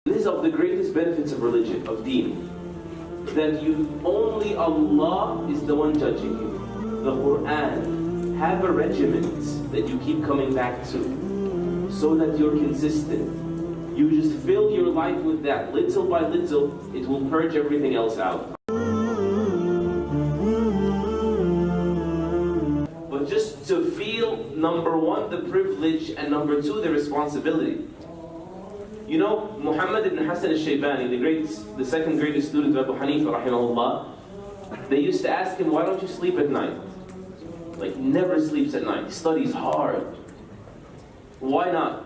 This is of the greatest benefits of religion, of deen, that only Allah is the one judging you. The Quran, have a regiment that you keep coming back to, so that you're consistent. You just fill your life with that. Little by little, it will purge everything else out. But just to feel, number one, the privilege, and number two, the responsibility. You know, Muhammad ibn Hassan al-Shaybani, the second greatest student of Abu Hanifa, rahimahullah, they used to ask him, why don't you sleep at night? Like, never sleeps at night. He studies hard. Why not?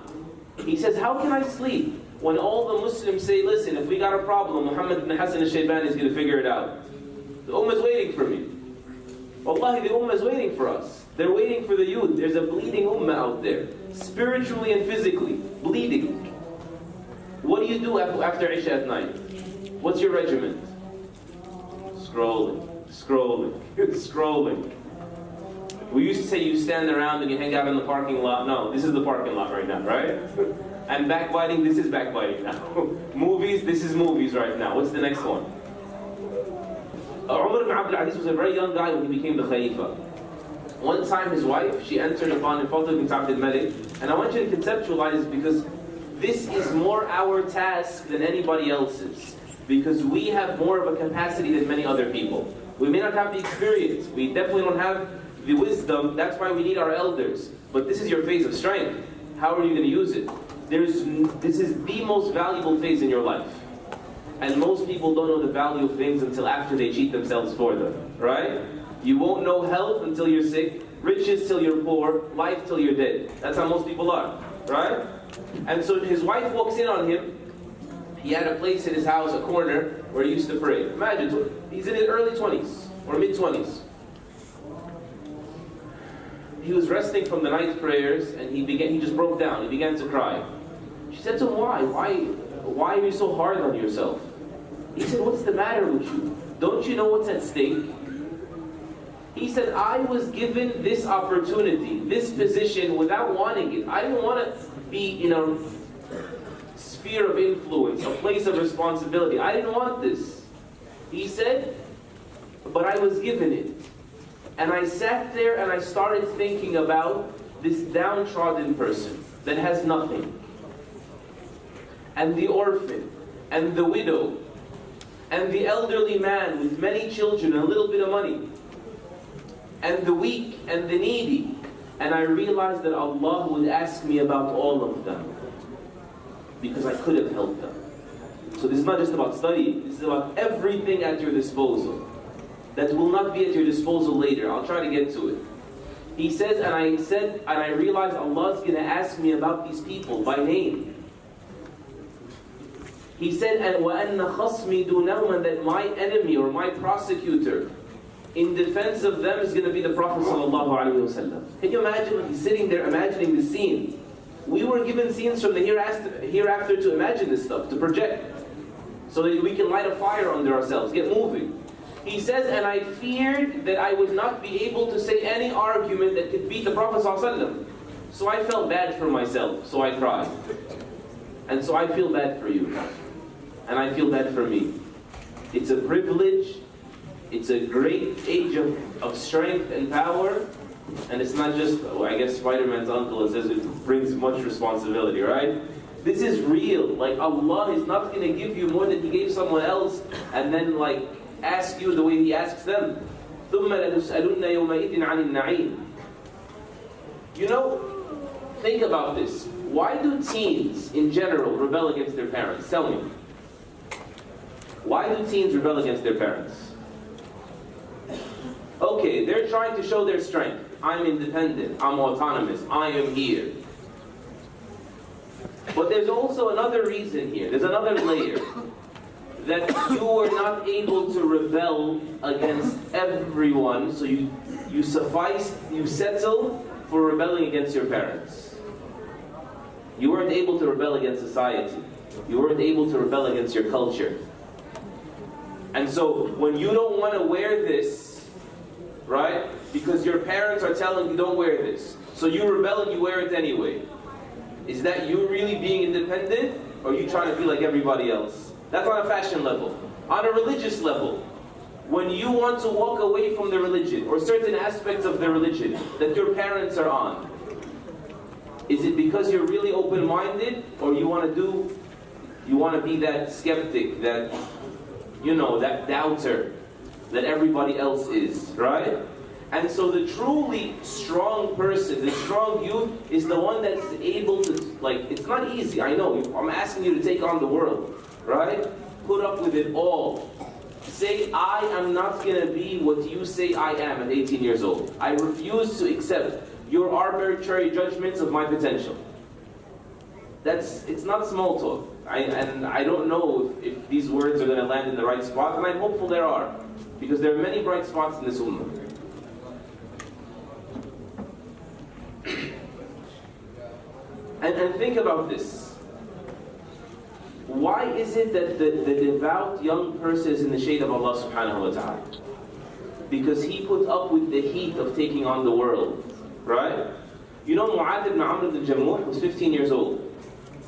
He says, how can I sleep when all the Muslims say, listen, if we got a problem, Muhammad ibn Hassan al-Shaybani is going to figure it out. The Ummah is waiting for me. Wallahi, the Ummah is waiting for us. They're waiting for the youth. There's a bleeding Ummah out there, spiritually and physically, bleeding. What do you do after Isha at night? What's your regimen? Scrolling, scrolling, scrolling. We used to say you stand around and you hang out in the parking lot. No, this is the parking lot right now, right? And backbiting, this is backbiting now. Movies, this is movies right now. What's the next one? Umar ibn Abdul Aziz was a very young guy when he became the Khalifa. One time his wife, she entered upon Fatima bint Abd al-Malik, and I want you to conceptualize because this is more our task than anybody else's, because we have more of a capacity than many other people. We may not have the experience, we definitely don't have the wisdom, that's why we need our elders. But this is your phase of strength. How are you going to use it? This is the most valuable phase in your life. And most people don't know the value of things until after they cheat themselves for them, right? You won't know health until you're sick, riches till you're poor, life till you're dead. That's how most people are, right? And so his wife walks in on him. He had a place in his house, a corner, where he used to pray. Imagine, he's in his early 20s, or mid-20s. He was resting from the night prayers, and he just broke down. He began to cry. She said to him, why are you so hard on yourself? He said, what's the matter with you? Don't you know what's at stake? He said, I was given this opportunity, this position, without wanting it. I didn't want to be in a sphere of influence, a place of responsibility. I didn't want this. He said, but I was given it. And I sat there and I started thinking about this downtrodden person that has nothing, and the orphan, and the widow, and the elderly man with many children and a little bit of money, and the weak and the needy. And I realized that Allah would ask me about all of them, because I could have helped them. So this is not just about studying, this is about everything at your disposal that will not be at your disposal later. I'll try to get to it. He says, and I realized Allah's going to ask me about these people by name. He said, and وَأَنَّ خَصْمِي دُونَهُمْ, and that my enemy or my prosecutor in defense of them is going to be the Prophet ﷺ. Can you imagine when he's sitting there imagining the scene? We were given scenes from the hereafter to imagine this stuff, to project, so that we can light a fire under ourselves, get moving. He says, and I feared that I would not be able to say any argument that could beat the Prophet ﷺ. So I felt bad for myself, so I cried. And so I feel bad for you. And I feel bad for me. It's a privilege, it's a great age of strength and power, and it's not just, I guess Spider-Man's uncle says it brings much responsibility, right? This is real. Like, Allah is not going to give you more than He gave someone else, and then like, ask you the way He asks them. ثُمَّ لَتُسْأَلُنَّ يَوْمَئِذٍ عَنِ النَّعِيمِ. You know, think about this. Why do teens, in general, rebel against their parents? Tell me. Why do teens rebel against their parents? Okay, they're trying to show their strength. I'm independent, I'm autonomous, I am here. But there's also another reason here, there's another layer. That you were not able to rebel against everyone, so you settle for rebelling against your parents. You weren't able to rebel against society. You weren't able to rebel against your culture. And so when you don't want to wear this, right, because your parents are telling you don't wear this, so you rebel and you wear it anyway. Is that you really being independent? Or are you trying to be like everybody else? That's on a fashion level. On a religious level, when you want to walk away from the religion, or certain aspects of the religion that your parents are on, is it because you're really open-minded, or you want to be that skeptic, that, that doubter that everybody else is, right? And so the truly strong person, the strong youth, is the one that's able to, it's not easy, I know, I'm asking you to take on the world, right? Put up with it all. Say, I am not going to be what you say I am at 18 years old. I refuse to accept your arbitrary judgments of my potential. It's not small talk. And I don't know if these words are going to land in the right spot, and I'm hopeful there are, because there are many bright spots in this ummah. And think about this. Why is it that the devout young person is in the shade of Allah subhanahu wa ta'ala? Because he put up with the heat of taking on the world, right? Mu'adh ibn Amr ibn al-Jamuh was 15 years old.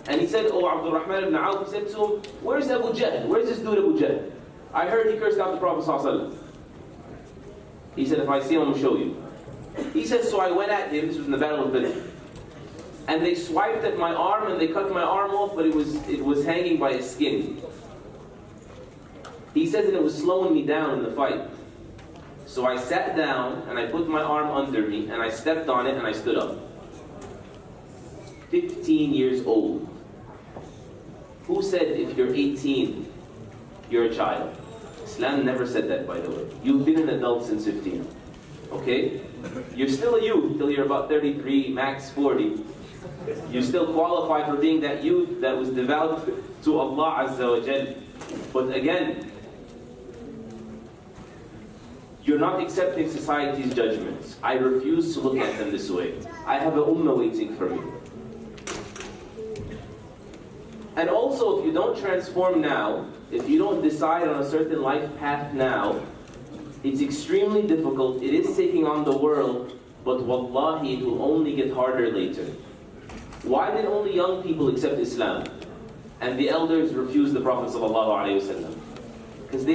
And he said, oh, Abdul Rahman ibn Auf, he said to him, where's Abu Jahl? Where's this dude Abu Jahl? I heard he cursed out the Prophet ﷺ. He said, if I see him, I'm going to show you. He said, so I went at him, this was in the Battle of Badr. And they swiped at my arm and they cut my arm off, but it was hanging by its skin. He says that it was slowing me down in the fight. So I sat down and I put my arm under me and I stepped on it and I stood up. 15 years old. Who said if you're 18, you're a child? Islam never said that, by the way. You've been an adult since 15. Okay? You're still a youth till you're about 33, max 40. You still qualify for being that youth that was devout to Allah Azza wa Jal. But again, you're not accepting society's judgments. I refuse to look at them this way. I have a ummah waiting for me. And also, if you don't transform now, if you don't decide on a certain life path now, it's extremely difficult. It is taking on the world, but wallahi, it will only get harder later. Why did only young people accept Islam? And the elders refused the Prophet ﷺ? Because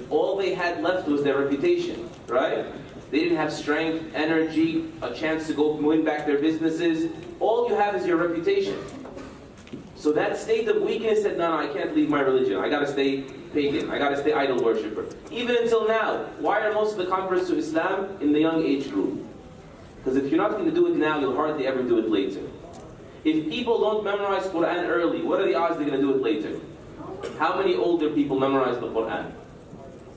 all they had left was their reputation, right? They didn't have strength, energy, a chance to go win back their businesses. All you have is your reputation. So that state of weakness said, no, I can't leave my religion. I got to stay pagan. I got to stay idol worshiper. Even until now, why are most of the converts to Islam in the young age group? Because if you're not going to do it now, you'll hardly ever do it later. If people don't memorize Quran early, what are the odds they're going to do it later? How many older people memorize the Quran?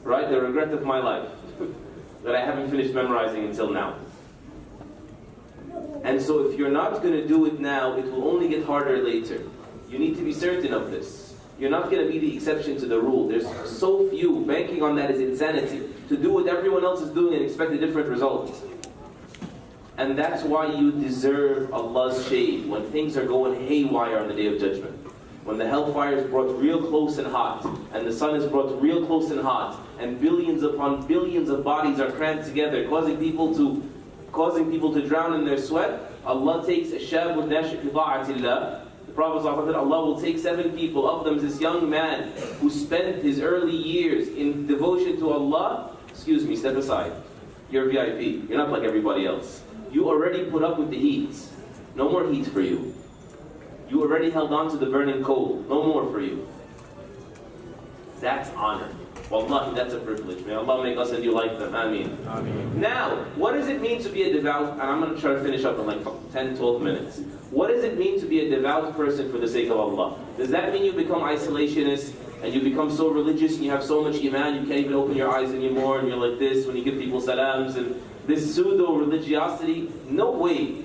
Right? The regret of my life that I haven't finished memorizing until now. And so if you're not going to do it now, it will only get harder later. You need to be certain of this. You're not going to be the exception to the rule. There's so few. Banking on that is insanity. To do what everyone else is doing and expect a different result. And that's why you deserve Allah's shade when things are going haywire on the Day of Judgment. When the hellfire is brought real close and hot, and the sun is brought real close and hot, and billions upon billions of bodies are crammed together, causing people to drown in their sweat, Allah takes a shabun nashi fi ta'atillah. The Prophet said, Allah will take 7 people. Of them is this young man who spent his early years in devotion to Allah. Excuse me, step aside. You're VIP. You're not like everybody else. You already put up with the heat. No more heat for you. You already held on to the burning coal. No more for you. That's honor. Wallahi, that's a privilege. May Allah make us and you like them. Ameen. Ameen. Now, what does it mean to be a devout, and I'm going to try to finish up in like 10, 12 minutes. What does it mean to be a devout person for the sake of Allah? Does that mean you become isolationist, and you become so religious, and you have so much iman, you can't even open your eyes anymore, and you're like this when you give people salams, and this pseudo-religiosity? No way.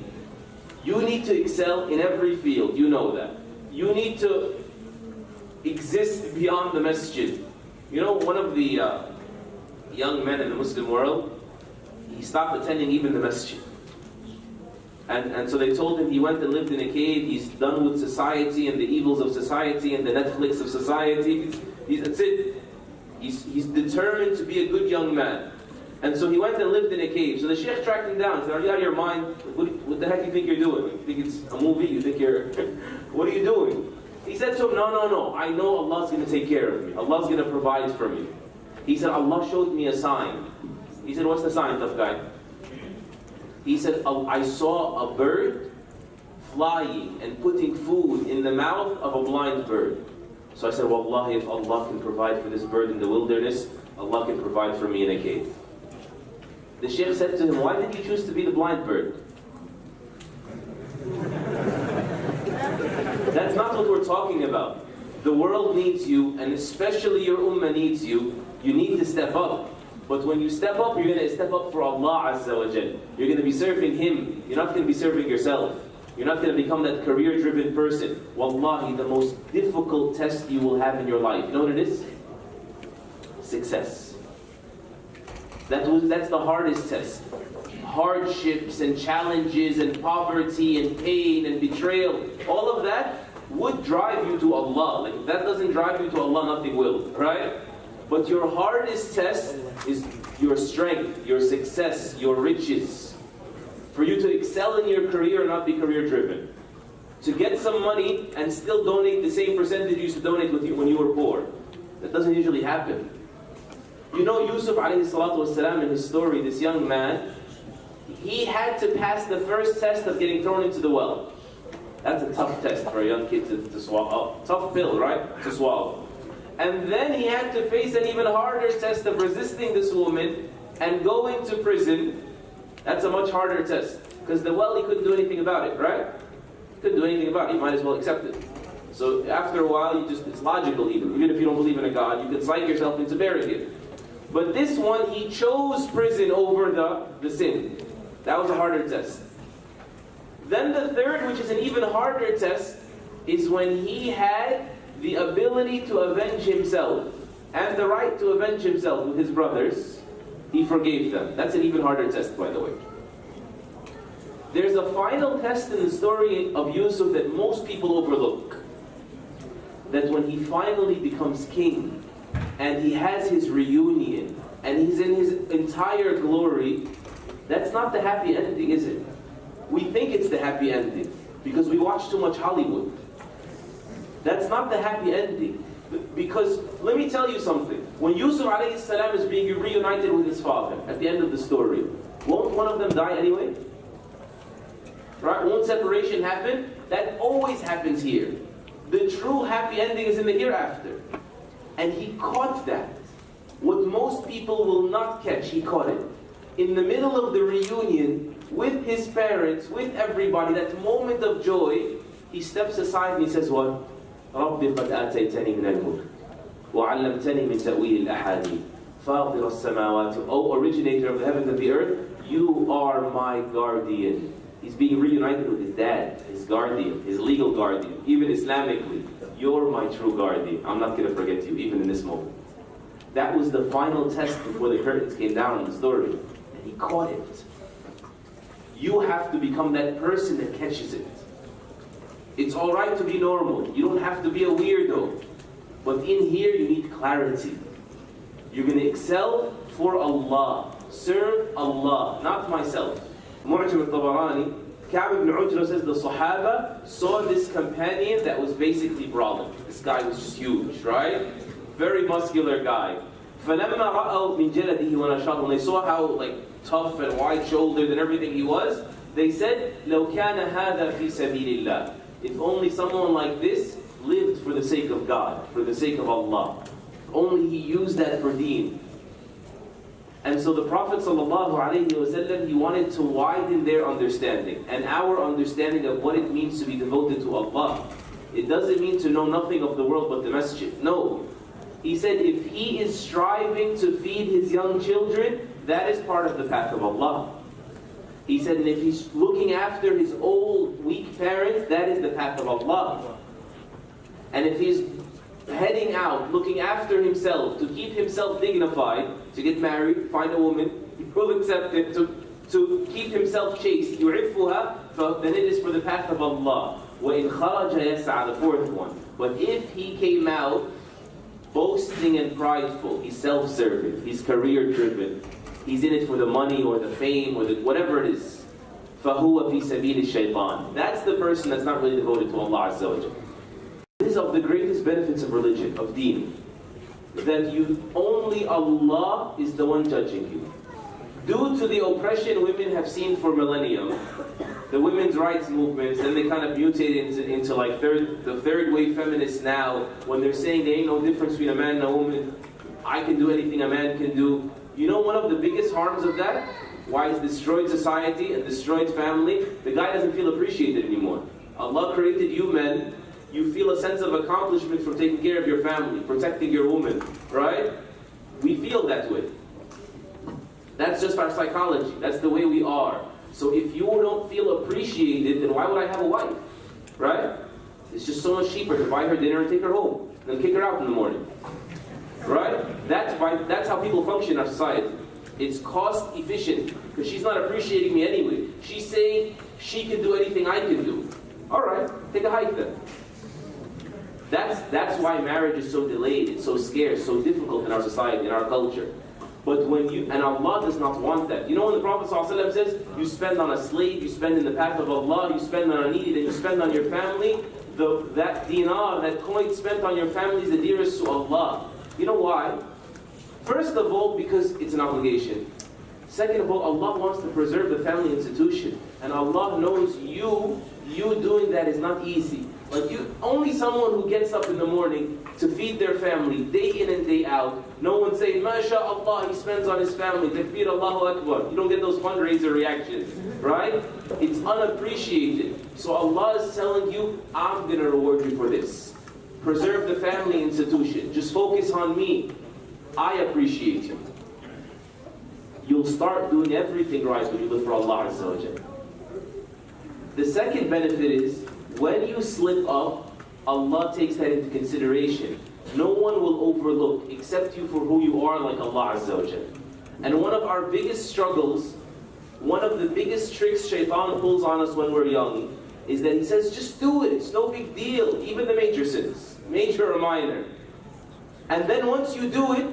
You need to excel in every field, you know that. You need to exist beyond the masjid. You know, one of the young men in the Muslim world, he stopped attending even the masjid. And so they told him he went and lived in a cave, he's done with society and the evils of society and the Netflix of society. That's it. He's determined to be a good young man. And so he went and lived in a cave. So the sheikh tracked him down and said, are you out of your mind? What the heck do you think you're doing? You think it's a movie? You think you're... What are you doing? He said to him, no, I know Allah's going to take care of me. Allah's going to provide for me. He said, Allah showed me a sign. He said, what's the sign, tough guy? He said, I saw a bird flying and putting food in the mouth of a blind bird. So I said, Wallahi, if Allah can provide for this bird in the wilderness, Allah can provide for me in a cave. The Shaykh said to him, why did you choose to be the blind bird? That's not what we're talking about. The world needs you, and especially your ummah needs you. You need to step up. But when you step up, you're going to step up for Allah Azza wa Jal. You're going to be serving Him. You're not going to be serving yourself. You're not going to become that career-driven person. Wallahi, the most difficult test you will have in your life. You know what it is? Success. That's the hardest test. Hardships and challenges and poverty and pain and betrayal, all of that would drive you to Allah. Like, if that doesn't drive you to Allah, nothing will, right? But your hardest test is your strength, your success, your riches. For you to excel in your career and not be career-driven. To get some money and still donate the same percentage you used to donate with you when you were poor. That doesn't usually happen. You know Yusuf alayhi salatu wasalam, in his story, this young man, he had to pass the first test of getting thrown into the well. That's a tough test for a young kid to swallow. Tough pill, right? To swallow. And then he had to face an even harder test of resisting this woman and going to prison. That's a much harder test. Because the well, he couldn't do anything about it, right? He couldn't do anything about it. He might as well accept it. So after a while, it's logical even if you don't believe in a God, you can psych yourself into bearing it. But this one, he chose prison over the sin. That was a harder test. Then the third, which is an even harder test, is when he had the ability to avenge himself and the right to avenge himself with his brothers. He forgave them. That's an even harder test, by the way. There's a final test in the story of Yusuf that most people overlook. That when he finally becomes king and he has his reunion and he's in his entire glory, that's not the happy ending, is it? We think it's the happy ending because we watch too much Hollywood. That's not the happy ending. Because, let me tell you something. When Yusuf alayhi salam is being reunited with his father at the end of the story, won't one of them die anyway? Right? Won't separation happen? That always happens here. The true happy ending is in the hereafter. And he caught that. What most people will not catch, he caught it. In the middle of the reunion, with his parents, with everybody, that moment of joy, he steps aside and he says what? رَبِّ قَدْ آتَيْتَنِي مِنَ الْمُلْكِ وَعَلَّمْتَنِي مِنْ تَأْوِيلِ الْأَحَادِيثِ فَاطِرَ السَّمَاوَاتِ O originator of the heavens and the earth, you are my guardian. He's being reunited with his dad, his guardian, his legal guardian, even Islamically. You're my true guardian. I'm not going to forget you, even in this moment. That was the final test before the curtains came down in the story. And he caught it. You have to become that person that catches it. It's alright to be normal. You don't have to be a weirdo. But in here you need clarity. You're going to excel for Allah. Serve Allah, not myself. Mu'jam al-Tabarani, Ka'b ibn Ujra says the Sahaba saw this companion that was basically brawling. This guy was just huge, right? Very muscular guy. فَلَمَّا رَأَوْا مِنْ جَلَدِهِ وَنَشَاطٍ When they saw how tough and wide-shouldered and everything he was, they said, لَوْ كَانَ هَذَا فِي سَبِيلِ اللَّهِ If only someone like this lived for the sake of God, for the sake of Allah. If only he used that for deen. And so the Prophet ﷺ, he wanted to widen their understanding and our understanding of what it means to be devoted to Allah. It doesn't mean to know nothing of the world but the masjid. No. He said if he is striving to feed his young children, that is part of the path of Allah. He said, and if he's looking after his old, weak parents, that is the path of Allah. And if he's heading out, looking after himself, to keep himself dignified, to get married, find a woman, he will accept it, to keep himself chaste, يُعِفُّهَا, then it is for the path of Allah. وَإِنْ خَرَجَ يَسْعَى, the fourth one. But if he came out boasting and prideful, he's self-serving, he's career-driven, he's in it for the money or the fame or whatever it is, فَهُوَ فِي سَبِيلِ الشَّيْطَانِ That's the person that's not really devoted to Allah Azza wa Jalla. is of the greatest benefits of religion, of deen, that only Allah is the one judging you. Due to the oppression women have seen for millennium, the women's rights movements, then they kind of mutated into like the third wave feminists now, when they're saying there ain't no difference between a man and a woman, I can do anything a man can do. You know one of the biggest harms of that? Why it's destroyed society and destroyed family? The guy doesn't feel appreciated anymore. Allah created you men, you feel a sense of accomplishment from taking care of your family, protecting your woman, right? We feel that way. That's just our psychology. That's the way we are. So if you don't feel appreciated, then why would I have a wife? Right? It's just so much cheaper to buy her dinner and take her home, than kick her out in the morning. Right? That's how people function in our society. It's cost efficient, because she's not appreciating me anyway. She's saying she can do anything I can do. Alright, take a hike then. That's why marriage is so delayed, it's so scarce, so difficult in our society, in our culture. But and Allah does not want that. You know when the Prophet ﷺ says, you spend on a slave, you spend in the path of Allah, you spend on a needy, then you spend on your family, that dinar, that coin spent on your family is the dearest to Allah. You know why? First of all, because it's an obligation. Second of all, Allah wants to preserve the family institution. And Allah knows you doing that is not easy. Like only someone who gets up in the morning to feed their family, day in and day out, no one saying, MashaAllah, he spends on his family, Takbir Allahu Akbar. You don't get those fundraiser reactions, right? It's unappreciated. So Allah is telling you, I'm going to reward you for this. Preserve the family institution. Just focus on me. I appreciate you. You'll start doing everything right when you live for Allah Azza wa Jalla. The second benefit is, when you slip up, Allah takes that into consideration. No one will overlook, except you for who you are, like Allah Azza wa Jalla. And one of our biggest struggles, one of the biggest tricks Shaitan pulls on us when we're young, is that he says, just do it, it's no big deal, even the major sins, major or minor. And then once you do it,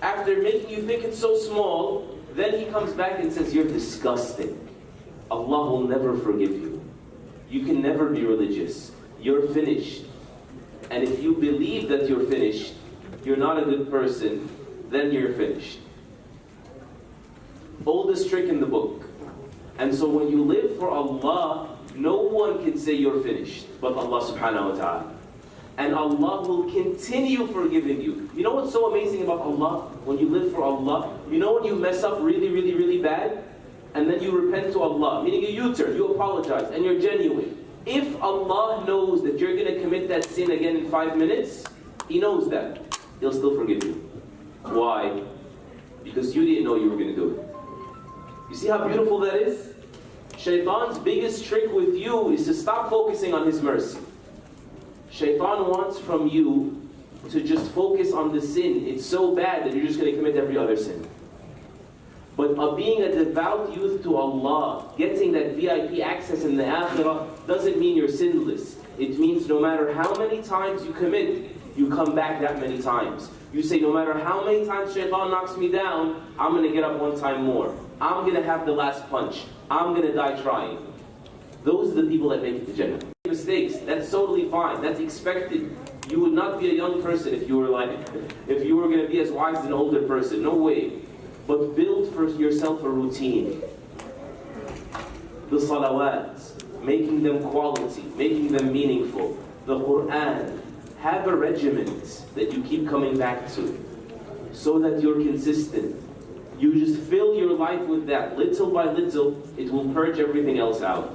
after making you think it's so small, then he comes back and says, you're disgusting. Allah will never forgive you. You can never be religious. You're finished. And if you believe that you're finished, you're not a good person, then you're finished. Oldest trick in the book. And so when you live for Allah, no one can say you're finished but Allah subhanahu wa ta'ala. And Allah will continue forgiving you. You know what's so amazing about Allah? When you live for Allah, you know when you mess up really, really, really bad? And then you repent to Allah, meaning you U-turn, you apologize, and you're genuine. If Allah knows that you're going to commit that sin again in 5 minutes, He knows that. He'll still forgive you. Why? Because you didn't know you were going to do it. You see how beautiful that is? Shaitan's biggest trick with you is to stop focusing on his mercy. Shaitan wants from you to just focus on the sin. It's so bad that you're just going to commit every other sin. But being a devout youth to Allah, getting that VIP access in the Akhirah, doesn't mean you're sinless. It means no matter how many times you commit, you come back that many times. You say, no matter how many times Shaitan knocks me down, I'm going to get up one time more. I'm going to have the last punch. I'm going to die trying. Those are the people that make it to Jannah. Mistakes, that's totally fine. That's expected. You would not be a young person if you were going to be as wise as an older person. No way. But build for yourself a routine. The salawats, making them quality, making them meaningful. The Quran, have a regiment that you keep coming back to, so that you're consistent. You just fill your life with that. Little by little, it will purge everything else out.